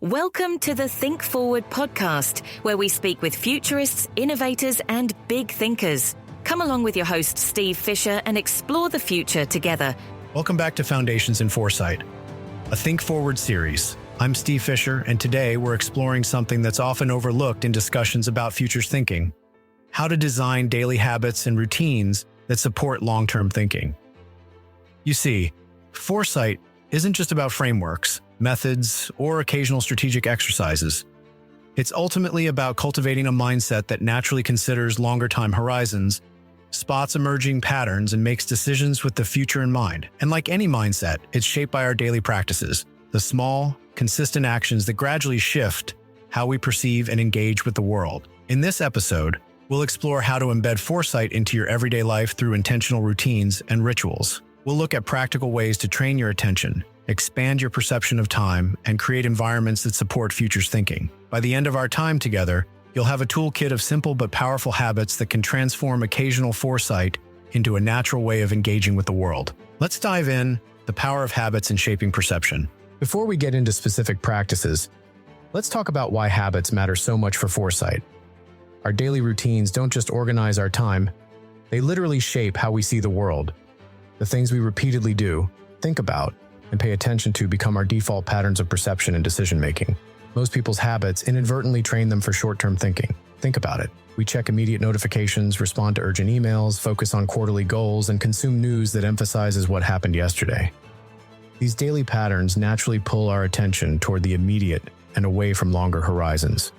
Welcome to the Think Forward podcast, where we speak with futurists, innovators, and big thinkers. Come along with your host, Steve Fisher, and explore the future together. Welcome back to Foundations in Foresight, a Think Forward series. I'm Steve Fisher, and today we're exploring something that's often overlooked in discussions about futures thinking: how to design daily habits and routines that support long-term thinking. You see, foresight isn't just about frameworks, methods, or occasional strategic exercises. It's ultimately about cultivating a mindset that naturally considers longer time horizons, spots emerging patterns, and makes decisions with the future in mind. And like any mindset, it's shaped by our daily practices, the small, consistent actions that gradually shift how we perceive and engage with the world. In this episode, we'll explore how to embed foresight into your everyday life through intentional routines and rituals. We'll look at practical ways to train your attention, expand your perception of time, and create environments that support futures thinking. By the end of our time together, you'll have a toolkit of simple but powerful habits that can transform occasional foresight into a natural way of engaging with the world. Let's dive in: the power of habits in shaping perception. Before we get into specific practices, let's talk about why habits matter so much for foresight. Our daily routines don't just organize our time, they literally shape how we see the world. The things we repeatedly do, think about, and pay attention to become our default patterns of perception and decision-making. Most people's habits inadvertently train them for short-term thinking. Think about it. We check immediate notifications, respond to urgent emails, focus on quarterly goals, and consume news that emphasizes what happened yesterday. These daily patterns naturally pull our attention toward the immediate and away from longer horizons.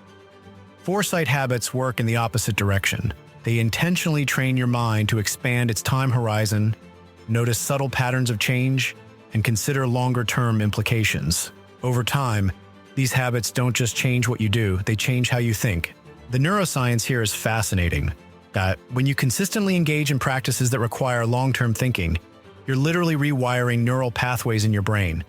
Foresight habits work in the opposite direction. They intentionally train your mind to expand its time horizon, notice subtle patterns of change, and consider longer-term implications. Over time, these habits don't just change what you do, they change how you think. The neuroscience here is fascinating. When you consistently engage in practices that require long-term thinking, you're literally rewiring neural pathways in your brain.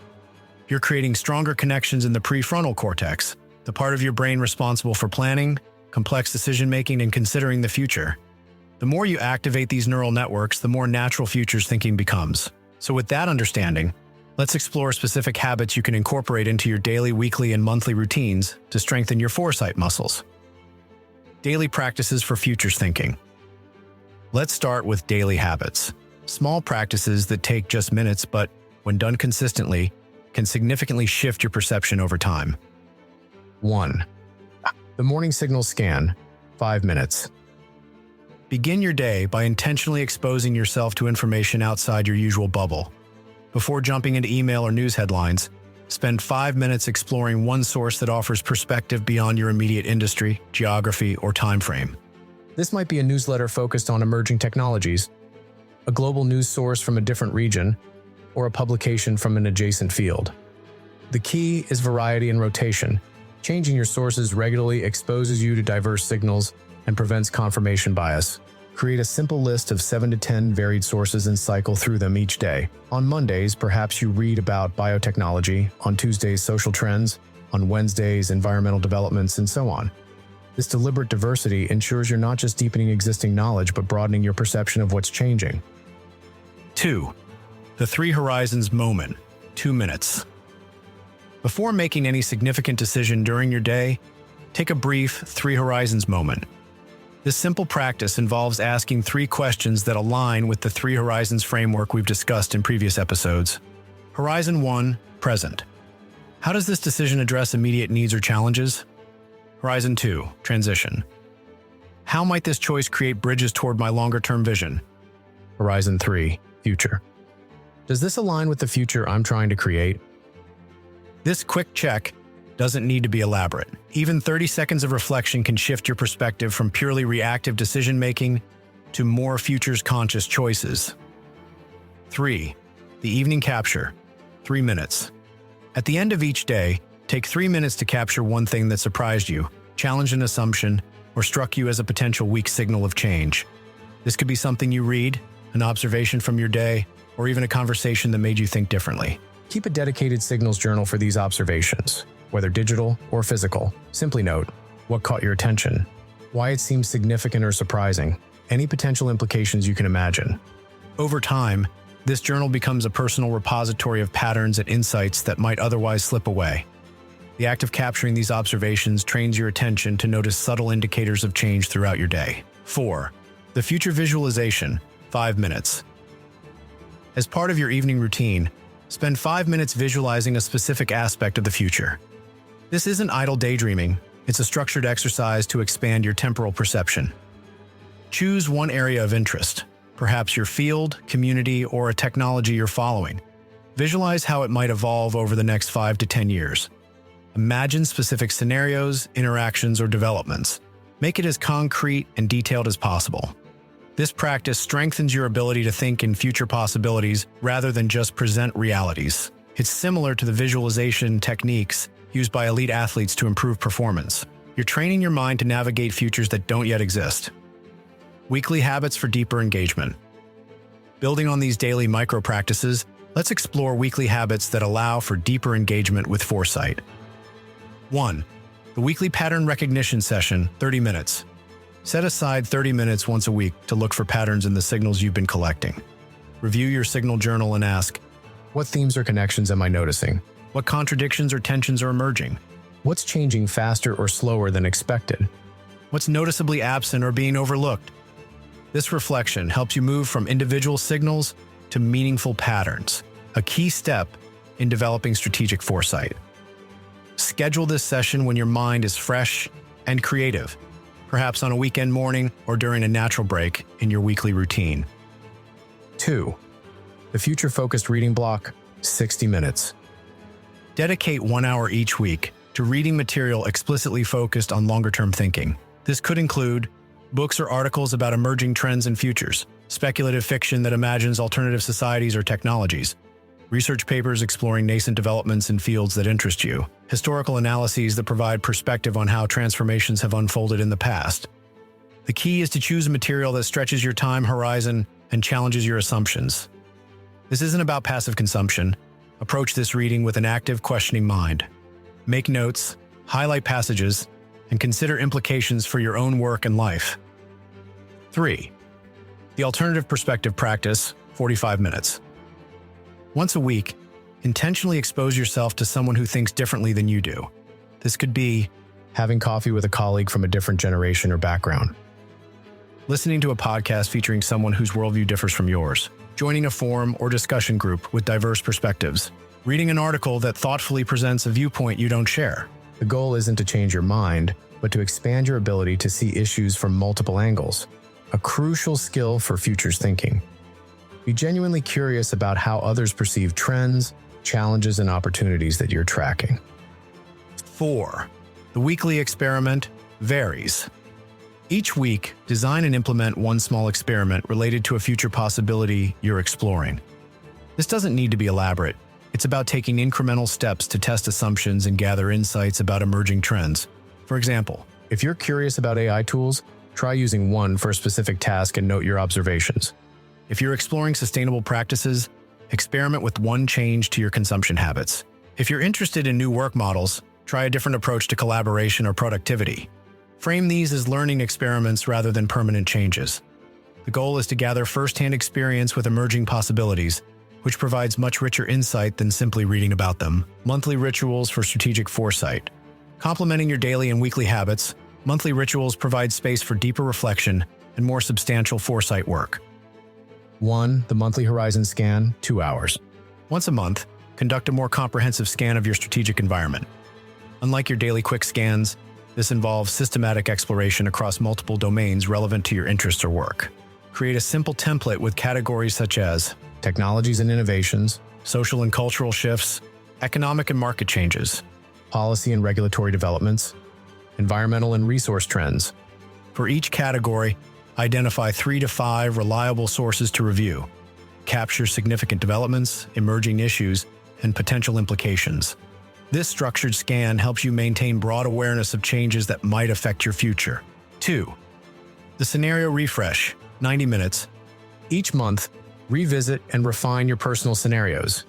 You're creating stronger connections in the prefrontal cortex, the part of your brain responsible for planning, complex decision-making, and considering the future. The more you activate these neural networks, the more natural futures thinking becomes. So with that understanding, let's explore specific habits you can incorporate into your daily, weekly, and monthly routines to strengthen your foresight muscles. Daily practices for futures thinking. Let's start with daily habits. Small practices that take just minutes, but when done consistently, can significantly shift your perception over time. 1. The morning signal scan, 5 minutes. Begin your day by intentionally exposing yourself to information outside your usual bubble. Before jumping into email or news headlines, spend 5 minutes exploring one source that offers perspective beyond your immediate industry, geography, or time frame. This might be a newsletter focused on emerging technologies, a global news source from a different region, or a publication from an adjacent field. The key is variety and rotation. Changing your sources regularly exposes you to diverse signals and prevents confirmation bias. Create a simple list of 7 to 10 varied sources and cycle through them each day. On Mondays, perhaps you read about biotechnology, on Tuesdays, social trends, on Wednesdays, environmental developments, and so on. This deliberate diversity ensures you're not just deepening existing knowledge, but broadening your perception of what's changing. 2. The 3 horizons moment, 2 minutes. Before making any significant decision during your day, take a brief 3 horizons moment. This simple practice involves asking 3 questions that align with the 3 horizons framework we've discussed in previous episodes. Horizon 1, present. How does this decision address immediate needs or challenges? Horizon 2, transition. How might this choice create bridges toward my longer-term vision? Horizon 3, future. Does this align with the future I'm trying to create? This quick check doesn't need to be elaborate. Even 30 seconds of reflection can shift your perspective from purely reactive decision-making to more futures-conscious choices. 3. The evening capture, 3 minutes. At the end of each day, take 3 minutes to capture one thing that surprised you, challenged an assumption, or struck you as a potential weak signal of change. This could be something you read, an observation from your day, or even a conversation that made you think differently. Keep a dedicated signals journal for these observations, whether digital or physical. Simply note what caught your attention, why it seems significant or surprising, any potential implications you can imagine. Over time, this journal becomes a personal repository of patterns and insights that might otherwise slip away. The act of capturing these observations trains your attention to notice subtle indicators of change throughout your day. 4. The future visualization, 5 minutes. As part of your evening routine, spend 5 minutes visualizing a specific aspect of the future. This isn't idle daydreaming, it's a structured exercise to expand your temporal perception. Choose one area of interest, perhaps your field, community, or a technology you're following. Visualize how it might evolve over the next 5 to 10 years. Imagine specific scenarios, interactions, or developments. Make it as concrete and detailed as possible. This practice strengthens your ability to think in future possibilities rather than just present realities. It's similar to the visualization techniques used by elite athletes to improve performance. You're training your mind to navigate futures that don't yet exist. Weekly habits for deeper engagement. Building on these daily micro-practices, let's explore weekly habits that allow for deeper engagement with Foresight. 1. The weekly pattern recognition session, 30 minutes. Set aside 30 minutes once a week to look for patterns in the signals you've been collecting. Review your signal journal and ask, what themes or connections am I noticing? What contradictions or tensions are emerging? What's changing faster or slower than expected? What's noticeably absent or being overlooked? This reflection helps you move from individual signals to meaningful patterns, a key step in developing strategic foresight. Schedule this session when your mind is fresh and creative, perhaps on a weekend morning or during a natural break in your weekly routine. 2. The future-focused reading block, 60 minutes. Dedicate 1 hour each week to reading material explicitly focused on longer-term thinking. This could include books or articles about emerging trends and futures, speculative fiction that imagines alternative societies or technologies, research papers exploring nascent developments in fields that interest you, historical analyses that provide perspective on how transformations have unfolded in the past. The key is to choose a material that stretches your time horizon and challenges your assumptions. This isn't about passive consumption. Approach this reading with an active, questioning mind. Make notes, highlight passages, and consider implications for your own work and life. 3. The alternative perspective practice, 45 minutes. Once a week, intentionally expose yourself to someone who thinks differently than you do. This could be having coffee with a colleague from a different generation or background, listening to a podcast featuring someone whose worldview differs from yours, joining a forum or discussion group with diverse perspectives, reading an article that thoughtfully presents a viewpoint you don't share. The goal isn't to change your mind, but to expand your ability to see issues from multiple angles, a crucial skill for futures thinking. Be genuinely curious about how others perceive trends, challenges, and opportunities that you're tracking. 4. The weekly experiment varies. Each week, design and implement one small experiment related to a future possibility you're exploring. This doesn't need to be elaborate. It's about taking incremental steps to test assumptions and gather insights about emerging trends. For example, if you're curious about AI tools, try using one for a specific task and note your observations. If you're exploring sustainable practices, experiment with one change to your consumption habits. If you're interested in new work models, try a different approach to collaboration or productivity. Frame these as learning experiments rather than permanent changes. The goal is to gather firsthand experience with emerging possibilities, which provides much richer insight than simply reading about them. Monthly rituals for strategic foresight. Complementing your daily and weekly habits, monthly rituals provide space for deeper reflection and more substantial foresight work. 1. The monthly horizon scan, 2 hours. Once a month, conduct a more comprehensive scan of your strategic environment. Unlike your daily quick scans, this involves systematic exploration across multiple domains relevant to your interests or work. Create a simple template with categories such as technologies and innovations, social and cultural shifts, economic and market changes, policy and regulatory developments, environmental and resource trends. For each category, identify 3 to 5 reliable sources to review. Capture significant developments, emerging issues, and potential implications. This structured scan helps you maintain broad awareness of changes that might affect your future. 2. The scenario refresh, 90 minutes. Each month, revisit and refine your personal scenarios.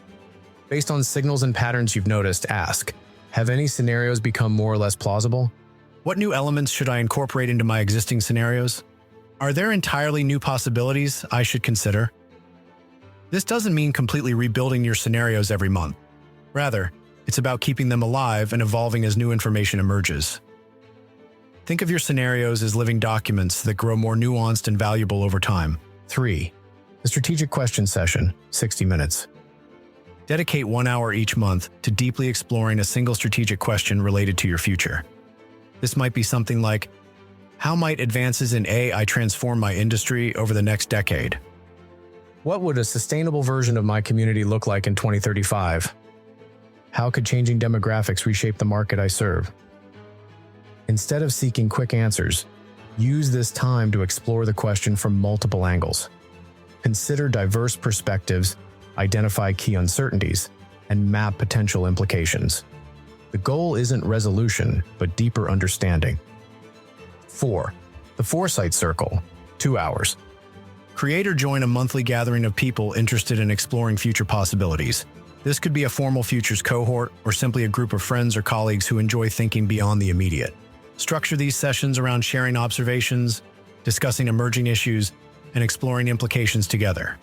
Based on signals and patterns you've noticed, ask, have any scenarios become more or less plausible? What new elements should I incorporate into my existing scenarios? Are there entirely new possibilities I should consider? This doesn't mean completely rebuilding your scenarios every month. Rather, It's about keeping them alive and evolving as new information emerges. Think of your scenarios as living documents that grow more nuanced and valuable over time. 3. The strategic question session, 60 minutes. Dedicate 1 hour each month to deeply exploring a single strategic question related to your future. This might be something like, how might advances in AI transform my industry over the next decade? What would a sustainable version of my community look like in 2035? How could changing demographics reshape the market I serve? Instead of seeking quick answers, use this time to explore the question from multiple angles. Consider diverse perspectives, identify key uncertainties, and map potential implications. The goal isn't resolution, but deeper understanding. 4. The Foresight Circle, 2 hours. Create or join a monthly gathering of people interested in exploring future possibilities. This could be a formal futures cohort or simply a group of friends or colleagues who enjoy thinking beyond the immediate. Structure these sessions around sharing observations, discussing emerging issues, and exploring implications together.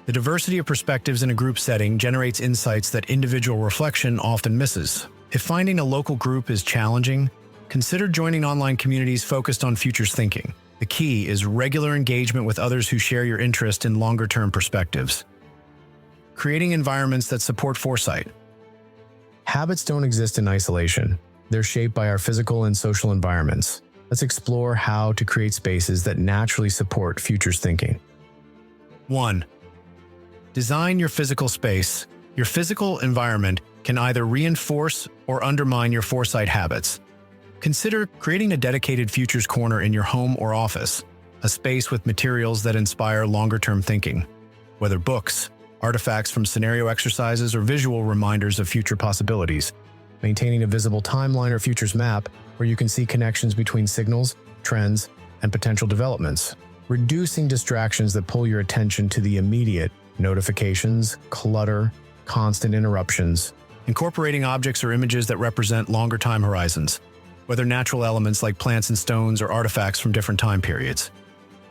The diversity of perspectives in a group setting generates insights that individual reflection often misses. If finding a local group is challenging, consider joining online communities focused on futures thinking. The key is regular engagement with others who share your interest in longer-term perspectives. Creating environments that support foresight. Habits don't exist in isolation. They're shaped by our physical and social environments. Let's explore how to create spaces that naturally support futures thinking. 1. Design your physical space. Your physical environment can either reinforce or undermine your foresight habits. Consider creating a dedicated futures corner in your home or office, a space with materials that inspire longer-term thinking, whether books, artifacts from scenario exercises, or visual reminders of future possibilities. Maintaining a visible timeline or futures map where you can see connections between signals, trends, and potential developments. Reducing distractions that pull your attention to the immediate, notifications, clutter, constant interruptions. Incorporating objects or images that represent longer time horizons, whether natural elements like plants and stones or artifacts from different time periods.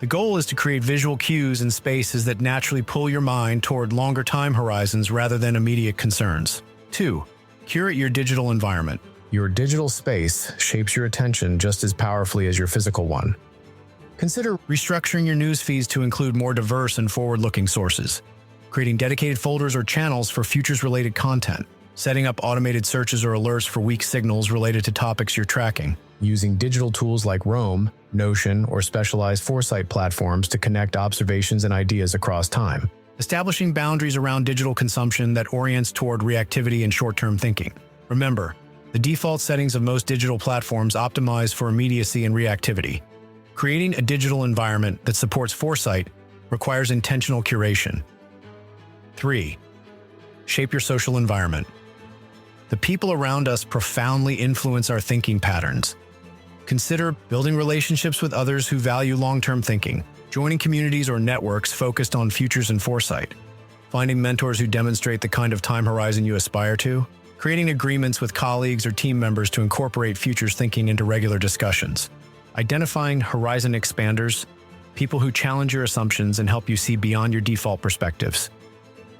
The goal is to create visual cues and spaces that naturally pull your mind toward longer time horizons rather than immediate concerns. 2. Curate your digital environment. Your digital space shapes your attention just as powerfully as your physical one. Consider restructuring your news feeds to include more diverse and forward-looking sources, creating dedicated folders or channels for futures-related content, setting up automated searches or alerts for weak signals related to topics you're tracking, using digital tools like Roam, Notion, or specialized foresight platforms to connect observations and ideas across time. Establishing boundaries around digital consumption that orients toward reactivity and short-term thinking. Remember, the default settings of most digital platforms optimize for immediacy and reactivity. Creating a digital environment that supports foresight requires intentional curation. 3. Shape your social environment. The people around us profoundly influence our thinking patterns. Consider building relationships with others who value long-term thinking, joining communities or networks focused on futures and foresight, finding mentors who demonstrate the kind of time horizon you aspire to, creating agreements with colleagues or team members to incorporate futures thinking into regular discussions, identifying horizon expanders, people who challenge your assumptions and help you see beyond your default perspectives.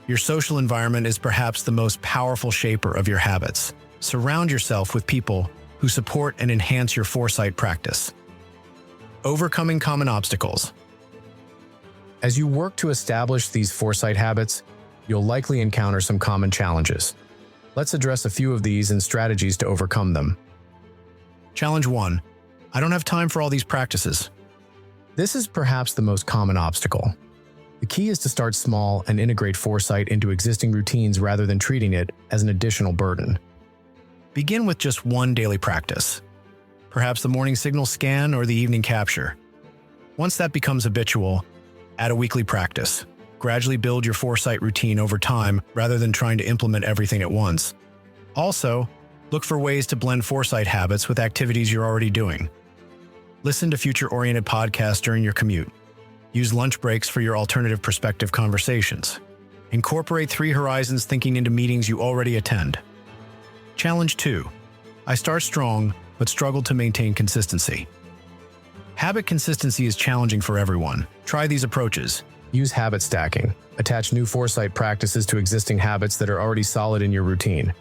Your social environment is perhaps the most powerful shaper of your habits. Surround yourself with people who support and enhance your foresight practice. Overcoming common obstacles. As you work to establish these foresight habits, you'll likely encounter some common challenges. Let's address a few of these and strategies to overcome them. Challenge 1. I don't have time for all these practices. This is perhaps the most common obstacle. The key is to start small and integrate foresight into existing routines rather than treating it as an additional burden. Begin with just one daily practice, perhaps the morning signal scan or the evening capture. Once that becomes habitual, add a weekly practice. Gradually build your foresight routine over time rather than trying to implement everything at once. Also, look for ways to blend foresight habits with activities you're already doing. Listen to future-oriented podcasts during your commute. Use lunch breaks for your alternative perspective conversations. Incorporate 3 horizons thinking into meetings you already attend. Challenge 2. I start strong, but struggle to maintain consistency. Habit consistency is challenging for everyone. Try these approaches. Use habit stacking. Attach new foresight practices to existing habits that are already solid in your routine.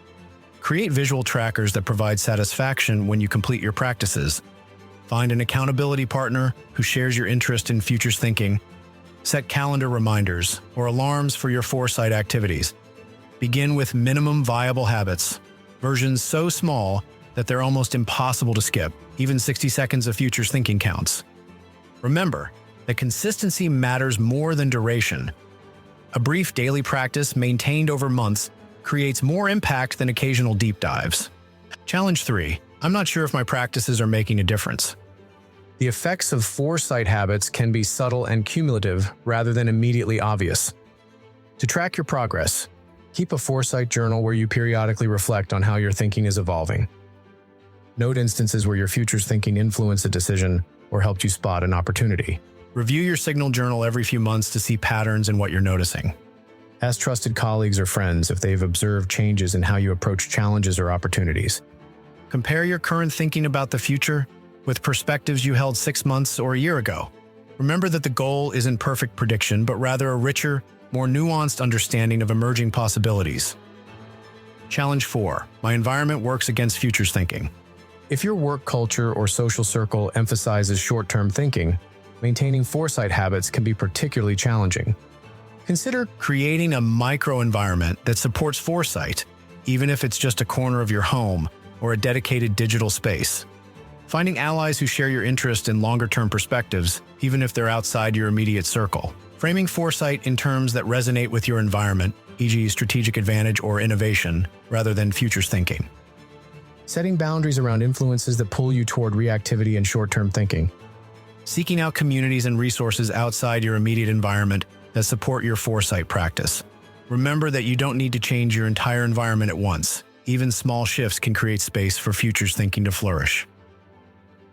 Create visual trackers that provide satisfaction when you complete your practices. Find an accountability partner who shares your interest in futures thinking. Set calendar reminders or alarms for your foresight activities. Begin with minimum viable habits, versions so small that they're almost impossible to skip. Even 60 seconds of futures thinking counts. Remember that consistency matters more than duration. A brief daily practice maintained over months creates more impact than occasional deep dives. Challenge 3. I'm not sure if my practices are making a difference. The effects of foresight habits can be subtle and cumulative rather than immediately obvious. To track your progress, keep a foresight journal where you periodically reflect on how your thinking is evolving. Note instances where your futures thinking influenced a decision or helped you spot an opportunity. Review your signal journal every few months to see patterns in what you're noticing. Ask trusted colleagues or friends if they've observed changes in how you approach challenges or opportunities. Compare your current thinking about the future with perspectives you held 6 months or a year ago. Remember that the goal isn't perfect prediction, but rather a richer, more nuanced understanding of emerging possibilities. Challenge 4. My environment works against futures thinking. If your work culture or social circle emphasizes short-term thinking, maintaining foresight habits can be particularly challenging. Consider creating a microenvironment that supports foresight, even if it's just a corner of your home or a dedicated digital space. Finding allies who share your interest in longer-term perspectives, even if they're outside your immediate circle. Framing foresight in terms that resonate with your environment, e.g. strategic advantage or innovation, rather than futures thinking. Setting boundaries around influences that pull you toward reactivity and short-term thinking. Seeking out communities and resources outside your immediate environment that support your foresight practice. Remember that you don't need to change your entire environment at once. Even small shifts can create space for futures thinking to flourish.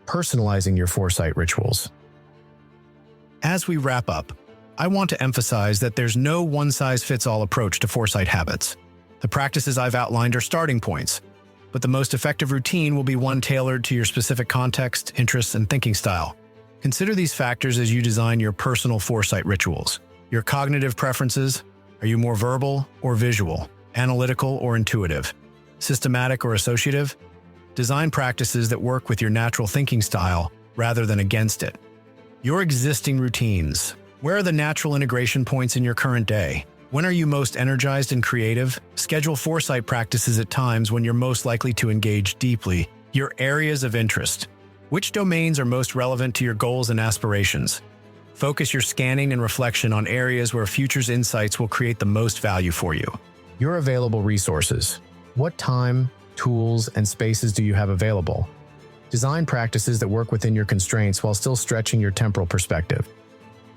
Personalizing your foresight rituals. As we wrap up, I want to emphasize that there's no one-size-fits-all approach to foresight habits. The practices I've outlined are starting points, but the most effective routine will be one tailored to your specific context, interests, and thinking style. Consider these factors as you design your personal foresight rituals. Your cognitive preferences: are you more verbal or visual, analytical or intuitive, systematic or associative? Design practices that work with your natural thinking style rather than against it. Your existing routines. Where are the natural integration points in your current day? When are you most energized and creative? Schedule foresight practices at times when you're most likely to engage deeply. Your areas of interest. Which domains are most relevant to your goals and aspirations? Focus your scanning and reflection on areas where futures insights will create the most value for you. Your available resources. What time, tools, and spaces do you have available? Design practices that work within your constraints while still stretching your temporal perspective.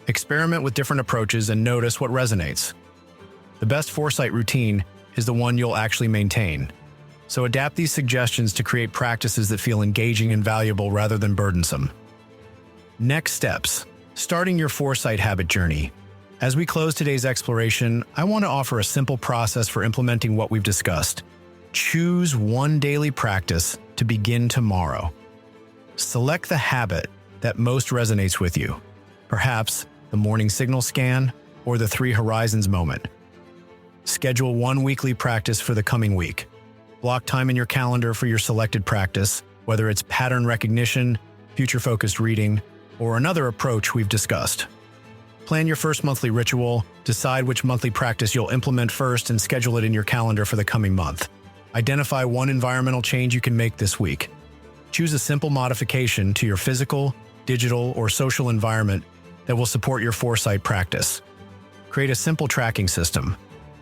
Experiment with different approaches and notice what resonates. The best foresight routine is the one you'll actually maintain. So adapt these suggestions to create practices that feel engaging and valuable rather than burdensome. Next steps. Starting your foresight habit journey. As we close today's exploration, I want to offer a simple process for implementing what we've discussed. Choose one daily practice to begin tomorrow. Select the habit that most resonates with you. Perhaps the morning signal scan or the 3 horizons moment. Schedule one weekly practice for the coming week. Block time in your calendar for your selected practice, whether it's pattern recognition, future-focused reading, or another approach we've discussed. Plan your first monthly ritual, decide which monthly practice you'll implement first, and schedule it in your calendar for the coming month. Identify one environmental change you can make this week. Choose a simple modification to your physical, digital, or social environment that will support your foresight practice. Create a simple tracking system.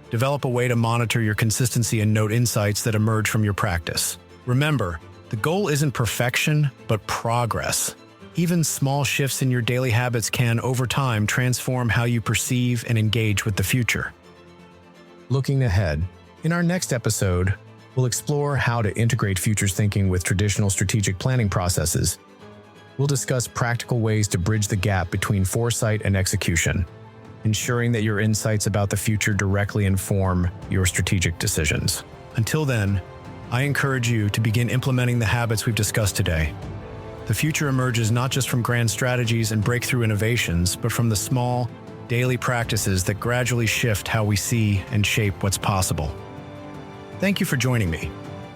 Develop a way to monitor your consistency and note insights that emerge from your practice. Remember, the goal isn't perfection, but progress. Even small shifts in your daily habits can, over time, transform how you perceive and engage with the future. Looking ahead, in our next episode, we'll explore how to integrate futures thinking with traditional strategic planning processes. We'll discuss practical ways to bridge the gap between foresight and execution, ensuring that your insights about the future directly inform your strategic decisions. Until then, I encourage you to begin implementing the habits we've discussed today. The future emerges not just from grand strategies and breakthrough innovations, but from the small, daily practices that gradually shift how we see and shape what's possible. Thank you for joining me.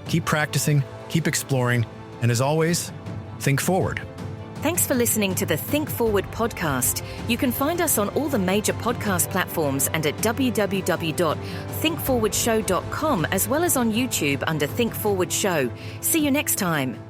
Keep practicing, keep exploring, and as always, think forward. Thanks for listening to the Think Forward podcast. You can find us on all the major podcast platforms and at www.thinkforwardshow.com, as well as on YouTube under Think Forward Show. See you next time.